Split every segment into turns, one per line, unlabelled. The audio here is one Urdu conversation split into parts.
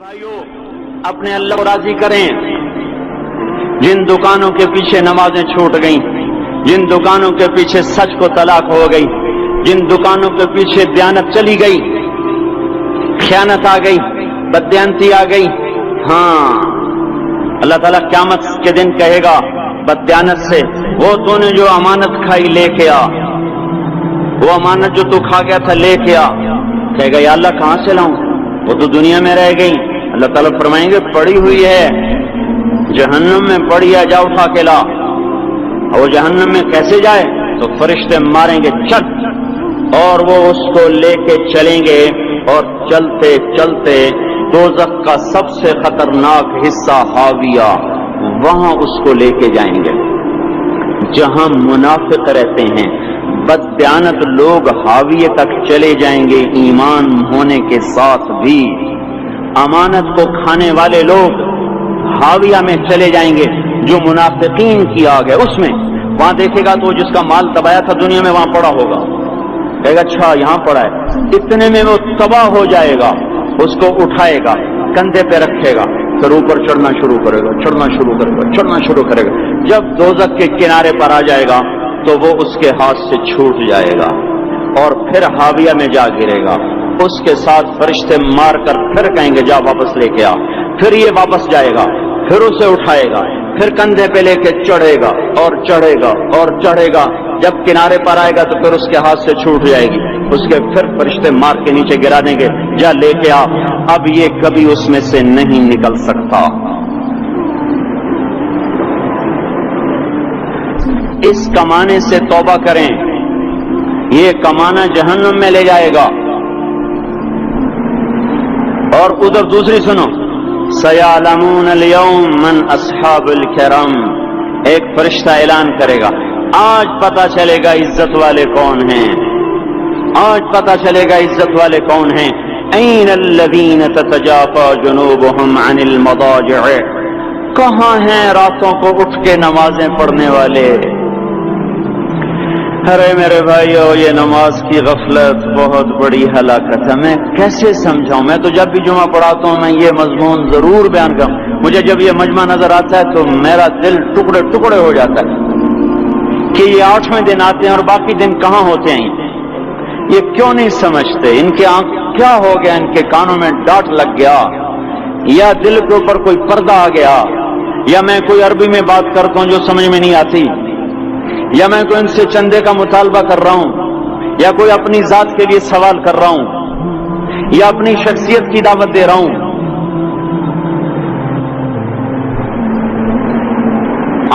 بھائیو اپنے اللہ کو راضی کریں. جن دکانوں کے پیچھے نمازیں چھوٹ گئیں، جن دکانوں کے پیچھے سچ کو طلاق ہو گئی، جن دکانوں کے پیچھے دیانت چلی گئی، خیانت آ گئی، بددیانتی آ گئی، ہاں اللہ تعالیٰ قیامت کے دن کہے گا بددیانت سے، وہ تو نے جو امانت کھائی لے کے آ، وہ امانت جو تو کھا گیا تھا لے کے آ. کہے گا یا اللہ کہاں سے لاؤں، وہ تو دنیا میں رہ گئی. اللہ تعالیٰ فرمائیں گے پڑی ہوئی ہے جہنم میں، پڑی ہے، جا اٹھا کے لا. اور وہ جہنم میں کیسے جائے تو فرشتے ماریں گے چٹ، اور وہ اس کو لے کے چلیں گے، اور چلتے چلتے دوزخ کا سب سے خطرناک حصہ حاویہ، وہاں اس کو لے کے جائیں گے جہاں منافق رہتے ہیں. بددیانت لوگ حاویہ تک چلے جائیں گے ایمان ہونے کے ساتھ بھی. امانت کو کھانے والے لوگ حاویہ میں چلے جائیں گے جو منافقین کی آگ ہے اس میں. وہاں دیکھے گا تو جس کا مال دبایا تھا دنیا میں وہاں پڑا ہوگا، کہے گا اچھا یہاں پڑا ہے، اتنے میں وہ تباہ ہو جائے گا. اس کو اٹھائے گا، کندھے پہ رکھے گا، پھر اوپر چڑھنا شروع کرے گا، چڑھنا شروع کرے گا، چڑھنا شروع کرے گا. جب دوزخ کے کنارے پر آ جائے گا تو وہ اس کے ہاتھ سے چھوٹ جائے گا اور پھر حاویہ میں جا گرے گا. اس کے ساتھ فرشتے مار کر پھر کہیں گے جا واپس لے کے آ. پھر یہ واپس جائے گا، پھر اسے اٹھائے گا، پھر کندھے پہ لے کے چڑھے گا اور چڑھے گا اور چڑھے گا. جب کنارے پر آئے گا تو پھر اس کے ہاتھ سے چھوٹ جائے گی. اس کے پھر فرشتے مار کے نیچے گرا دیں گے، جا لے کے آ. اب یہ کبھی اس میں سے نہیں نکل سکتا. اس کمانے سے توبہ کریں، یہ کمانا جہنم میں لے جائے گا. اور ادھر دوسری سنو، سَيَعْلَمُونَ الْيَوْمَ مَنْ أَصْحَابُ الْكِرَامِ، ایک فرشتہ اعلان کرے گا آج پتہ چلے گا عزت والے کون ہیں، آج پتہ چلے گا عزت والے کون ہیں. أَيْنَ الَّذِينَ تَتَجَافَى جُنُوبُهُمْ عَنِ الْمَضَاجِعِ، کہاں ہیں راتوں کو اٹھ کے نمازیں پڑھنے والے. ارے میرے بھائیو یہ نماز کی غفلت بہت بڑی ہلاکت ہے. میں کیسے سمجھاؤں، میں تو جب بھی جمعہ پڑھاتا ہوں میں یہ مضمون ضرور بیان کروں. مجھے جب یہ مجمع نظر آتا ہے تو میرا دل ٹکڑے ٹکڑے ہو جاتا ہے کہ یہ 8ویں دن آتے ہیں اور باقی دن کہاں ہوتے ہیں. یہ کیوں نہیں سمجھتے، ان کے آنکھ کیا ہو گیا، ان کے کانوں میں ڈانٹ لگ گیا، یا دل کے اوپر کوئی پردہ آ گیا، یا میں کوئی عربی میں بات کرتا ہوں جو سمجھ میں نہیں آتی، یا میں کوئی ان سے چندے کا مطالبہ کر رہا ہوں، یا کوئی اپنی ذات کے لیے سوال کر رہا ہوں، یا اپنی شخصیت کی دعوت دے رہا ہوں.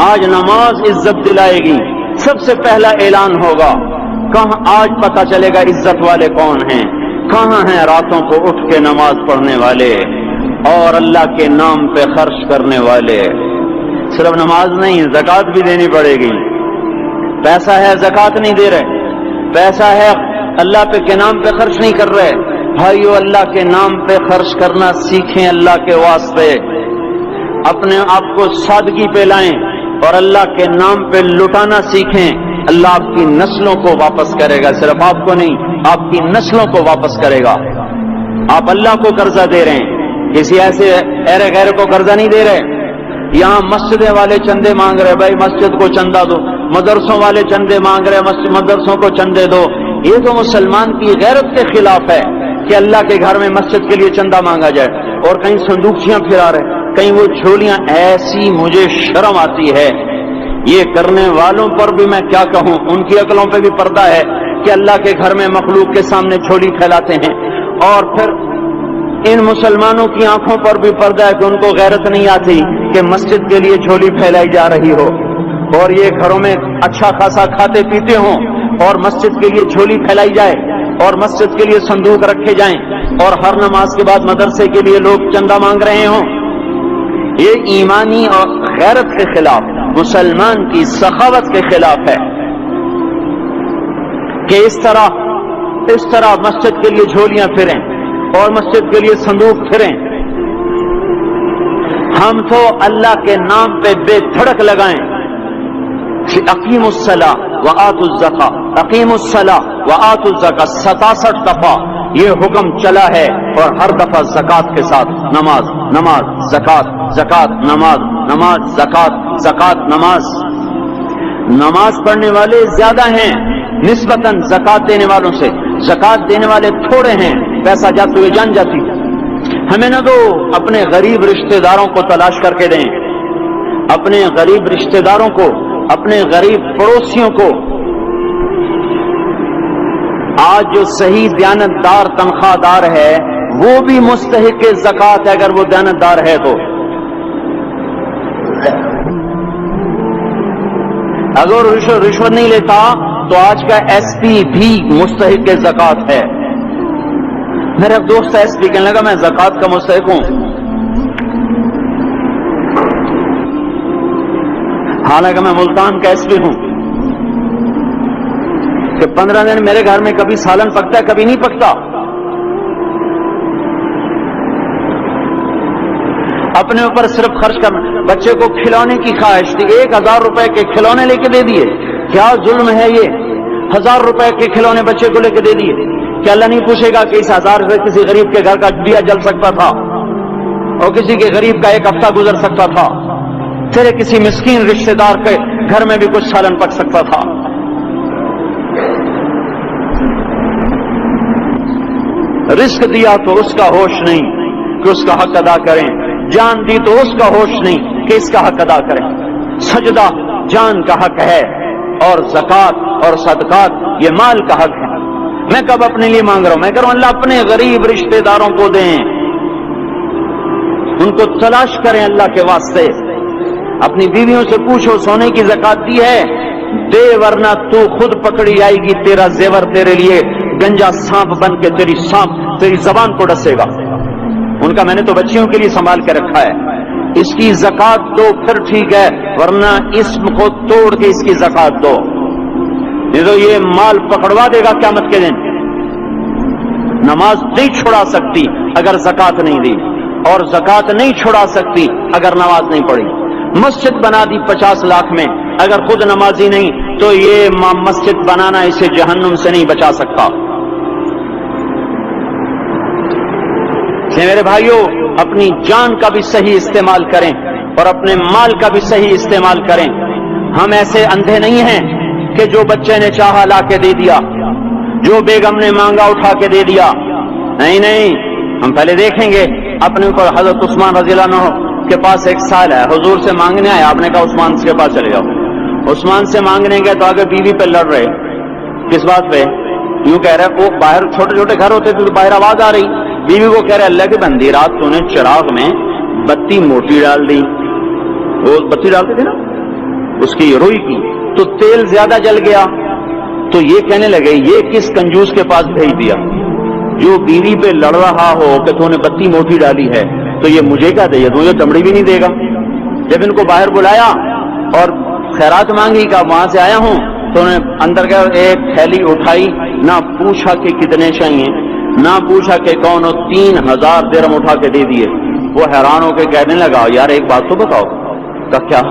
آج نماز عزت دلائے گی. سب سے پہلا اعلان ہوگا، کہاں آج پتہ چلے گا عزت والے کون ہیں، کہاں ہیں راتوں کو اٹھ کے نماز پڑھنے والے اور اللہ کے نام پہ خرچ کرنے والے. صرف نماز نہیں، زکوٰۃ بھی دینی پڑے گی. پیسہ ہے زکوٰۃ نہیں دے رہے، پیسہ ہے اللہ کے نام پہ خرچ نہیں کر رہے. بھائیو اللہ کے نام پہ خرچ کرنا سیکھیں، اللہ کے واسطے اپنے آپ کو سادگی پہ لائیں اور اللہ کے نام پہ لٹانا سیکھیں. اللہ آپ کی نسلوں کو واپس کرے گا، صرف آپ کو نہیں، آپ کی نسلوں کو واپس کرے گا. آپ اللہ کو قرضہ دے رہے ہیں، کسی ایسے ایرے غیر کو قرضہ نہیں دے رہے. یہاں مسجدیں والے چندے مانگ رہے، بھائی مسجد کو چندہ دو. مدرسوں والے چندے مانگ رہے، مدرسوں کو چندے دو. یہ تو مسلمان کی غیرت کے خلاف ہے کہ اللہ کے گھر میں مسجد کے لیے چندہ مانگا جائے. اور کہیں صندوقچیاں پھرا رہے، کہیں وہ جھولیاں. ایسی مجھے شرم آتی ہے. یہ کرنے والوں پر بھی میں کیا کہوں، ان کی عقلوں پہ بھی پردہ ہے کہ اللہ کے گھر میں مخلوق کے سامنے جھولی پھیلاتے ہیں. اور پھر ان مسلمانوں کی آنکھوں پر بھی پردہ ہے کہ ان کو غیرت نہیں آتی کہ مسجد کے لیے جھولی پھیلائی جا رہی ہو، اور یہ گھروں میں اچھا خاصا کھاتے پیتے ہوں اور مسجد کے لیے جھولی پھیلائی جائے اور مسجد کے لیے صندوق رکھے جائیں اور ہر نماز کے بعد مدرسے کے لیے لوگ چندہ مانگ رہے ہوں. یہ ایمانی اور غیرت کے خلاف، مسلمان کی سخاوت کے خلاف ہے کہ اس طرح مسجد کے لیے جھولیاں پھریں اور مسجد کے لیے صندوق پھریں. ہم تو اللہ کے نام پہ بے دھڑک لگائیں. اقیموا الصلاۃ وآتوا الزکاۃ، اقیموا الصلاۃ وآتوا الزکاۃ 67 دفعہ یہ حکم چلا ہے اور ہر دفعہ زکات کے ساتھ نماز نماز زکات زکات نماز نماز زکات زکات نماز. نماز پڑھنے والے زیادہ ہیں نسبتاً زکات دینے والوں سے. زکات دینے والے تھوڑے ہیں، پیسہ جاتے ہوئے جان جاتی. ہمیں نہ دو، اپنے غریب رشتہ داروں کو تلاش کر کے دیں، اپنے غریب رشتہ داروں کو، اپنے غریب پڑوسیوں کو. آج جو صحیح دیانتدار تنخواہ دار ہے وہ بھی مستحق زکات ہے اگر وہ دیانتدار ہے تو. اگر رشوت نہیں لیتا تو آج کا ایس پی بھی مستحق زکات ہے. میرا دوست ایس پی کہنے لگا میں زکات کا مستحق ہوں، حالانکہ میں ملتان کا ایس پی ہوں کہ 15 دن میرے گھر میں کبھی سالن پکتا ہے کبھی نہیں پکتا. اپنے اوپر صرف خرچ کرنا. بچے کو کھلونے کی خواہش تھی، 1000 روپے کے کھلونے لے کے دے دیے. کیا ظلم ہے یہ؟ 1000 روپے کے کھلونے بچے کو لے کے دے دیے. کیا اللہ نہیں پوچھے گا کہ اس 1000 روپے کسی غریب کے گھر کا دیا جل سکتا تھا اور کسی کے غریب کا ایک ہفتہ گزر سکتا تھا، تیرے کسی مسکین رشتہ دار کے گھر میں بھی کچھ سالن پک سکتا تھا. رزق دیا تو اس کا ہوش نہیں کہ اس کا حق ادا کریں، جان دی تو اس کا ہوش نہیں کہ اس کا حق ادا کریں. سجدہ جان کا حق ہے اور زکات اور صدقات یہ مال کا حق ہے. میں کب اپنے لیے مانگ رہا ہوں؟ میں کہہ رہا ہوں اللہ اپنے غریب رشتہ داروں کو دیں، ان کو تلاش کریں اللہ کے واسطے. اپنی بیویوں سے پوچھو سونے کی زکات دی ہے؟ دے ورنہ تو خود پکڑی آئے گی، تیرا زیور تیرے لیے گنجا سانپ بن کے تیری زبان کو ڈسے گا. ان کا میں نے تو بچیوں کے لیے سنبھال کے رکھا ہے. اس کی زکات دو پھر ٹھیک ہے، ورنہ اسم کو توڑ کے اس کی زکات دو، نہیں تو یہ مال پکڑوا دے گا قیامت کے دن. نماز نہیں چھڑا سکتی اگر زکات نہیں دی، اور زکات نہیں چھڑا سکتی اگر نماز نہیں پڑھی. مسجد بنا دی 50 لاکھ میں، اگر خود نمازی نہیں تو یہ مسجد بنانا اسے جہنم سے نہیں بچا سکتا. میرے بھائیوں، اپنی جان کا بھی صحیح استعمال کریں اور اپنے مال کا بھی صحیح استعمال کریں. ہم ایسے اندھے نہیں ہیں کہ جو بچے نے چاہا لا کے دے دیا، جو بیگم نے مانگا اٹھا کے دے دیا. نہیں نہیں، ہم پہلے دیکھیں گے اپنے اوپر. حضرت عثمان رضی اللہ عنہ کے پاس ایک سال ہے، حضور سے مانگنے آئے، آپ نے کہا عثمان کے پاس چلے جاؤ. عثمان سے مانگنے گئے تو آگے بیوی پہ لڑ رہے. کس بات پہ؟ یوں کہہ رہے وہ باہر چھوٹے چھوٹے گھر ہوتے تھے تو باہر آواز آ رہی. بیوی کو کہہ رہے اللہ کی بندی رات تو نے چراغ میں بتی موٹی ڈال دی، وہ بتی ڈالتے تھے نا اس کی روئی کی، تو تیل زیادہ جل گیا. تو یہ کہنے لگے یہ کس کنجوس کے پاس بھیج دیا؟ جو بیوی پہ لڑ رہا ہو کہ تو نے بتی موٹی ڈالی ہے تو یہ مجھے کیا دے گا؟ تو یہ چمڑی بھی نہیں دے گا. جب ان کو باہر بلایا اور خیرات مانگی کہ وہاں سے آیا ہوں، تو انہوں نے اندر گیا، ایک تھیلی اٹھائی، نہ پوچھا کہ کتنے چاہیے، نہ پوچھا کہ کون ہو، 3000 درہم اٹھا کے دے دیے. وہ حیران ہو کے کہنے لگا یار ایک بات تو بتاؤ. کہا کیا؟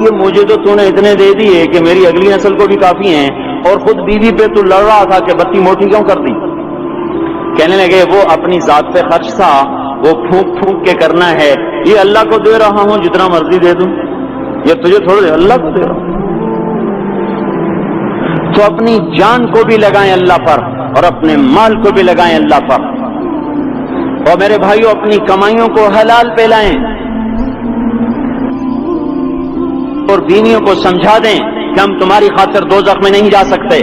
یہ مجھے تو نے اتنے دے دیے کہ میری اگلی نسل کو بھی کافی ہیں، اور خود بیوی پہ تو لڑ رہا تھا کہ بتی موٹی کیوں کر دی. کہنے لگے وہ اپنی ذات پہ خرچ تھا، وہ پھونک پھونک کے کرنا ہے. یہ اللہ کو دے رہا ہوں جتنا مرضی دے دوں، یہ تجھے تھوڑا دے، اللہ کو دے رہا ہوں. تو اپنی جان کو بھی لگائیں اللہ پر اور اپنے مال کو بھی لگائیں اللہ پر. اور میرے بھائیوں اپنی کمائیوں کو حلال پہ لائیں اور بیویوں کو سمجھا دیں کہ ہم تمہاری خاطر دوزخ میں نہیں جا سکتے.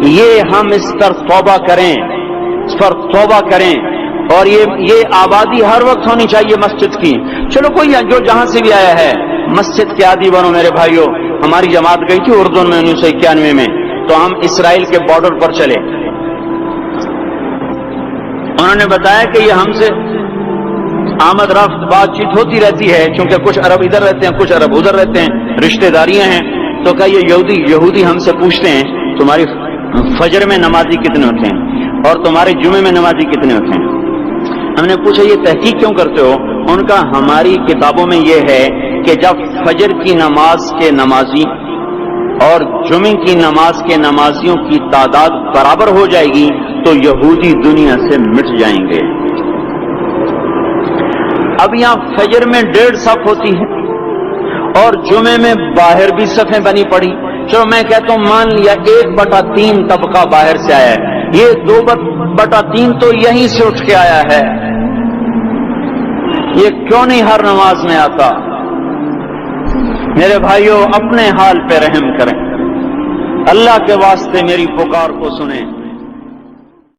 یہ ہم اس پر توبہ کریں، اس پر توبہ کریں. اور یہ آبادی ہر وقت ہونی چاہیے مسجد کی. چلو کوئی جو جہاں سے بھی آیا ہے مسجد کے عادی بنو. میرے بھائیوں ہماری جماعت گئی تھی اردن میں 1991 میں، تو ہم اسرائیل کے بارڈر پر چلے. انہوں نے بتایا کہ یہ ہم سے آمد رفت بات چیت ہوتی رہتی ہے، چونکہ کچھ عرب ادھر رہتے ہیں کچھ عرب ادھر رہتے ہیں، رشتہ داریاں ہیں. تو کہ یہ یہودی ہم سے پوچھتے ہیں تمہاری فجر میں نمازی کتنے ہوتے ہیں اور تمہارے جمعے میں نمازی کتنے ہوتے ہیں. ہم نے پوچھا یہ تحقیق کیوں کرتے ہو؟ ان کا ہماری کتابوں میں یہ ہے کہ جب فجر کی نماز کے نمازی اور جمعے کی نماز کے نمازیوں کی تعداد برابر ہو جائے گی تو یہودی دنیا سے مٹ جائیں گے۔ اب یہاں فجر میں 1.5 صف ہوتی ہے اور جمعے میں باہر بھی صفیں بنی پڑی۔ چلو میں کہتا ہوں مان لیا 1/3 طبقہ باہر سے آیا ہے، یہ 2/3 تو یہیں سے اٹھ کے آیا ہے، یہ کیوں نہیں ہر نماز میں آتا؟ میرے بھائیوں اپنے حال پہ رحم کریں، اللہ کے واسطے میری پکار کو سنیں۔